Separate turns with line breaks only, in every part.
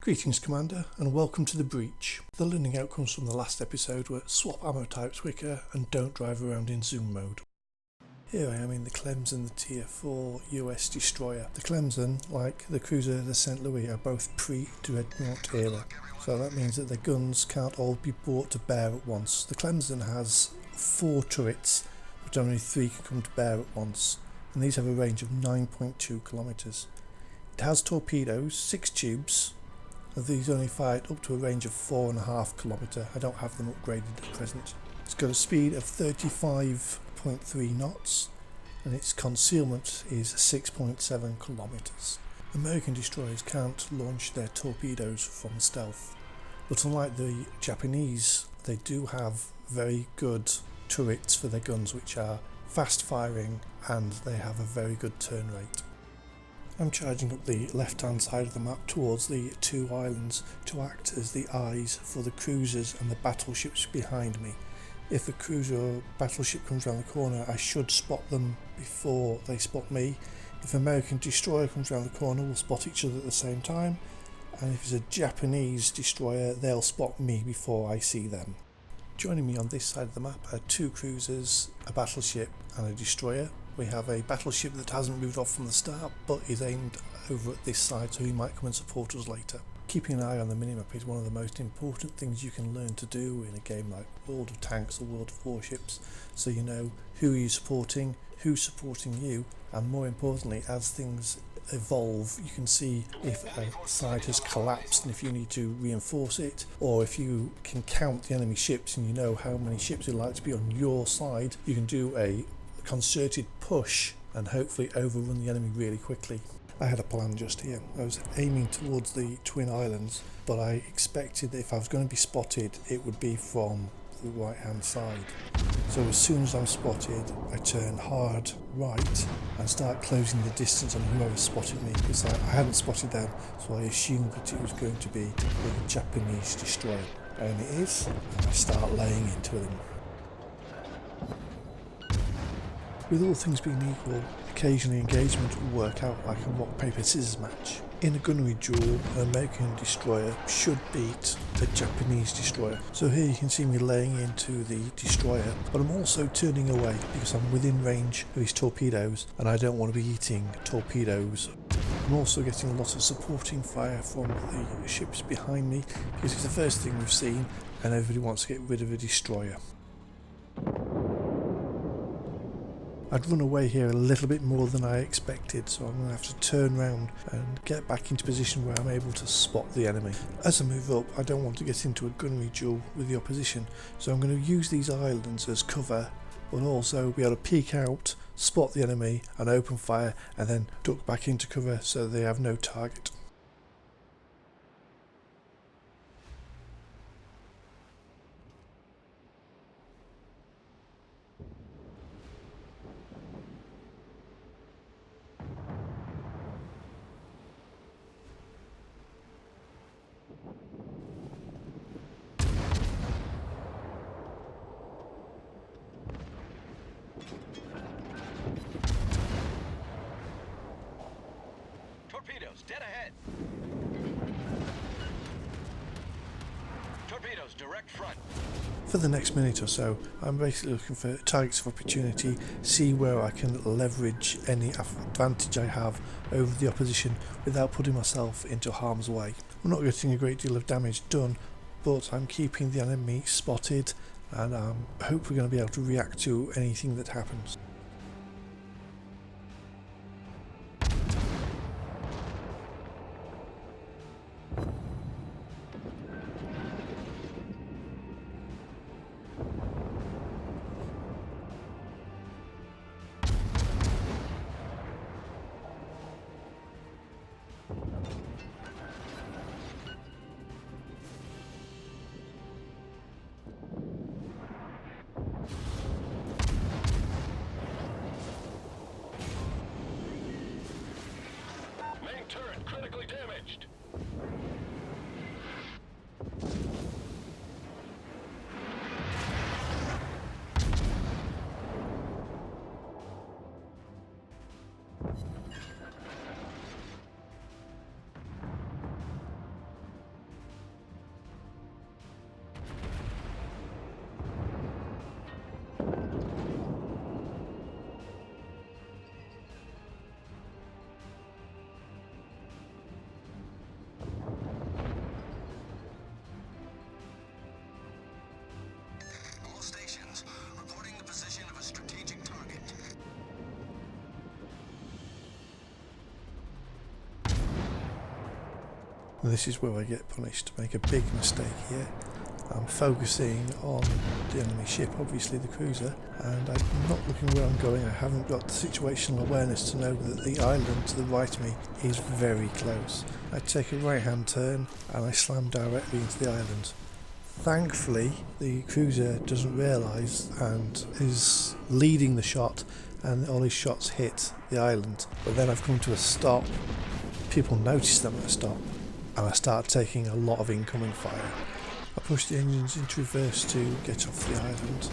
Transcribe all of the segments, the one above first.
Greetings Commander, and welcome to the breach. The learning outcomes from the last episode were swap ammo types quicker and don't drive around in zoom mode. Here I am in the Clemson, the Tier 4 US destroyer. The Clemson, like the cruiser the St. Louis, are both pre-dreadnought era, so that means that their guns can't all be brought to bear at once. The Clemson has 4 turrets, but only 3 can come to bear at once, and these have a range of 9.2 kilometers. It has torpedoes, 6 tubes. These only fire up to a range of 4.5 kilometers. I don't have them upgraded at present. It's got a speed of 35.3 knots and its concealment is 6.7 kilometers. American destroyers can't launch their torpedoes from stealth, but unlike the Japanese, they do have very good turrets for their guns which are fast firing and they have a very good turn rate. I'm charging up the left hand side of the map towards the 2 islands to act as the eyes for the cruisers and the battleships behind me. If a cruiser or battleship comes around the corner, I should spot them before they spot me. If an American destroyer comes around the corner, we'll spot each other at the same time, and if it's a Japanese destroyer, they'll spot me before I see them. Joining me on this side of the map are 2 cruisers, a battleship and a destroyer. We have a battleship that hasn't moved off from the start but is aimed over at this side, so he might come and support us later. Keeping an eye on the minimap is one of the most important things you can learn to do in a game like World of Tanks or World of Warships, so you know who you're supporting, who's supporting you, and more importantly, as things evolve you can see if a side has collapsed and if you need to reinforce it, or if you can count the enemy ships and you know how many ships are likely to be on your side, you can do a concerted push and hopefully overrun the enemy really quickly. I had a plan just here. I was aiming towards the Twin Islands, but I expected that if I was going to be spotted it would be from the right hand side. So as soon as I'm spotted I turn hard right and start closing the distance on whoever spotted me, because I hadn't spotted them, so I assumed that it was going to be a Japanese destroyer, and it is, and I start laying into them. With all things being equal, occasionally engagement will work out like a rock paper scissors match. In a gunnery duel, an American destroyer should beat a Japanese destroyer. So here you can see me laying into the destroyer, but I'm also turning away because I'm within range of his torpedoes and I don't want to be eating torpedoes. I'm also getting a lot of supporting fire from the ships behind me because it's the first thing we've seen and everybody wants to get rid of a destroyer. I'd run away here a little bit more than I expected, so I'm going to have to turn around and get back into position where I'm able to spot the enemy. As I move up, I don't want to get into a gunnery duel with the opposition, so I'm going to use these islands as cover, but also be able to peek out, spot the enemy and open fire, and then duck back into cover so they have no target.
Torpedoes, dead ahead. Torpedoes, direct front.
For the next minute or so, I'm basically looking for targets of opportunity, see where I can leverage any advantage I have over the opposition without putting myself into harm's way. I'm not getting a great deal of damage done, but I'm keeping the enemy spotted and I hope we're going to be able to react to anything that happens. And this is where I get punished. Make a big mistake here. I'm focusing on the enemy ship, obviously the cruiser, and I'm not looking where I'm going. I haven't got the situational awareness to know that the island to the right of me is very close. I take a right hand turn and I slam directly into the island. Thankfully, the cruiser doesn't realise and is leading the shot, and all his shots hit the island. But then I've come to a stop. People notice them at a stop, and I start taking a lot of incoming fire. I push the engines into reverse to get off the island.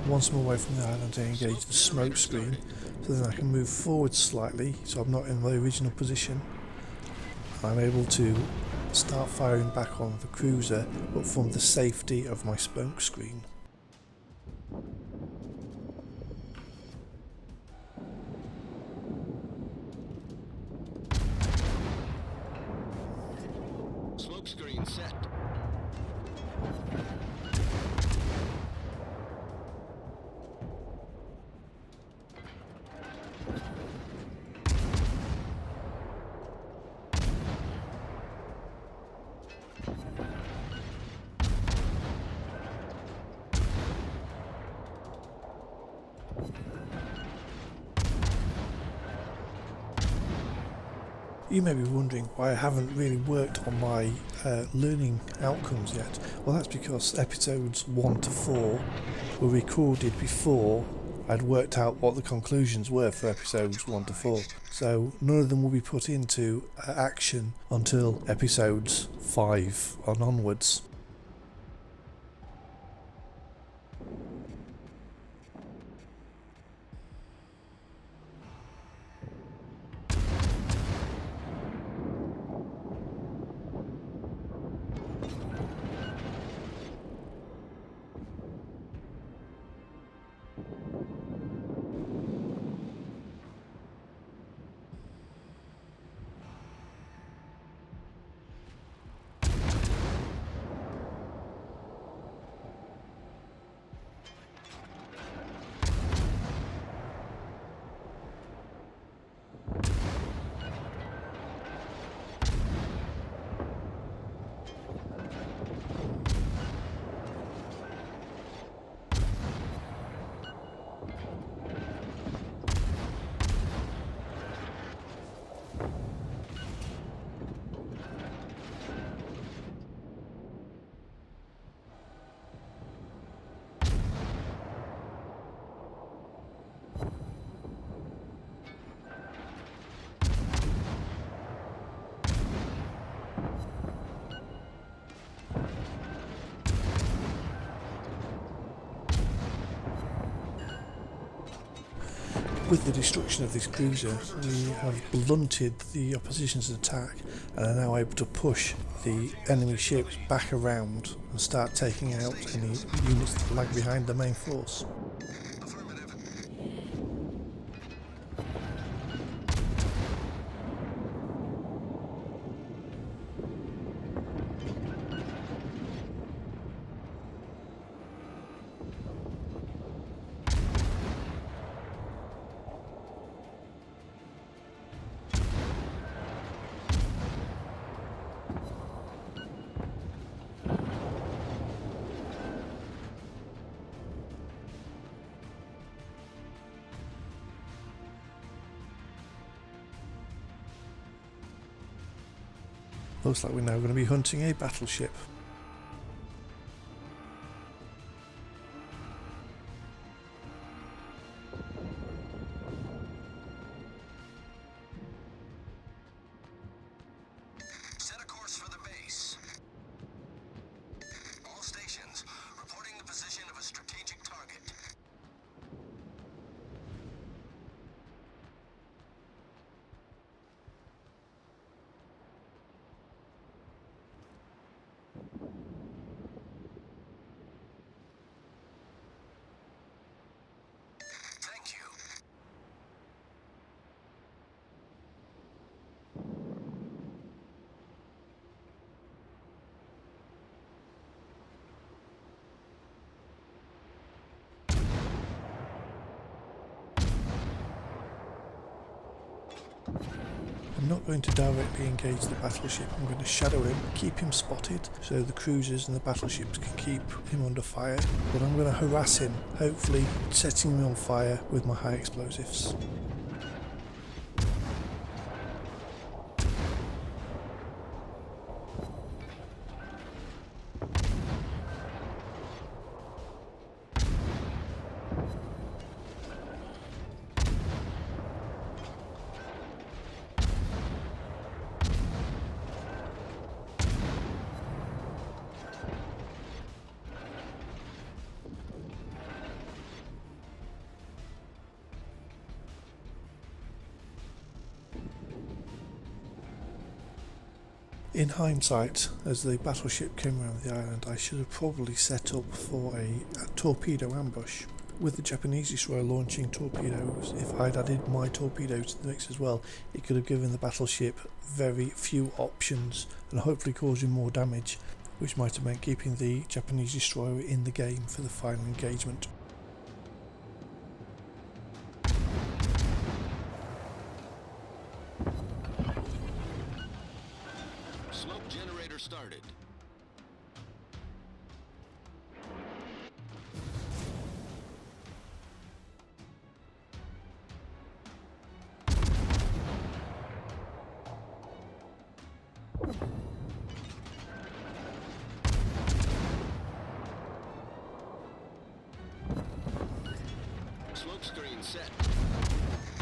Once I'm away from the island, I engage the smoke screen so then I can move forward slightly so I'm not in the original position. I'm able to start firing back on the cruiser, but from the safety of my smoke screen.
Smoke screen set.
You may be wondering why I haven't really worked on my learning outcomes yet. Well, that's because episodes 1 to 4 were recorded before I'd worked out what the conclusions were for episodes 1 to 4. So none of them will be put into action until episodes 5 on onwards. With the destruction of this cruiser, we have blunted the opposition's attack and are now able to push the enemy ships back around and start taking out any units that lag behind the main force. Looks like we're now going to be hunting a battleship.
Set a course for the base. All stations reporting the position of a strategic target.
I'm not going to directly engage the battleship, I'm going to shadow him, keep him spotted so the cruisers and the battleships can keep him under fire, but I'm going to harass him, hopefully setting him on fire with my high explosives. In hindsight, as the battleship came around the island, I should have probably set up for a torpedo ambush. With the Japanese destroyer launching torpedoes, if I'd added my torpedoes to the mix as well, it could have given the battleship very few options and hopefully causing more damage, which might have meant keeping the Japanese destroyer in the game for the final engagement.
Smoke generator started. Smoke screen set.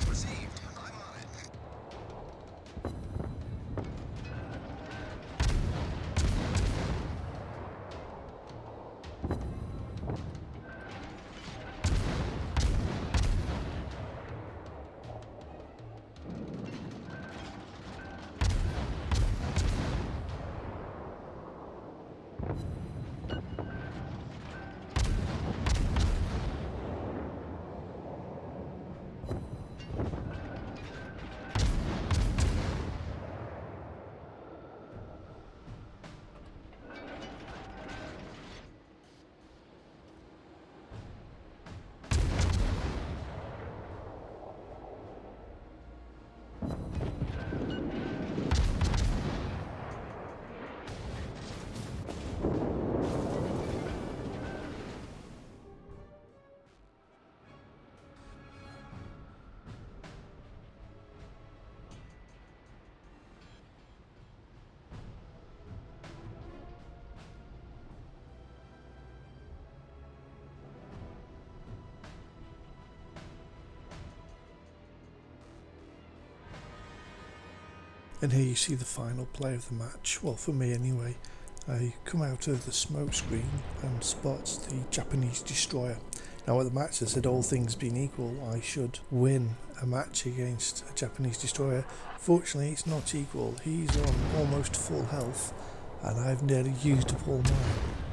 Received. I'm on it.
And here you see the final play of the match, well for me anyway. I come out of the smoke screen and spot the Japanese destroyer. Now at the match I said all things being equal I should win a match against a Japanese destroyer. Fortunately it's not equal, he's on almost full health and I've nearly used up all mine.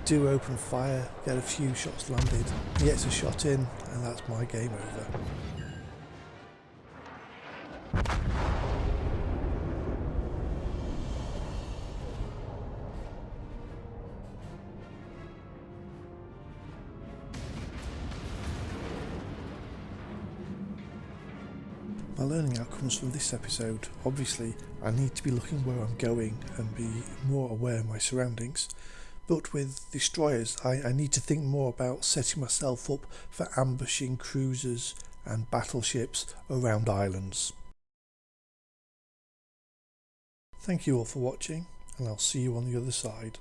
Do open fire, get a few shots landed, he gets a shot in and that's my game over. My learning outcomes from this episode, obviously I need to be looking where I'm going and be more aware of my surroundings, but with destroyers I need to think more about setting myself up for ambushing cruisers and battleships around islands. Thank you all for watching and I'll see you on the other side.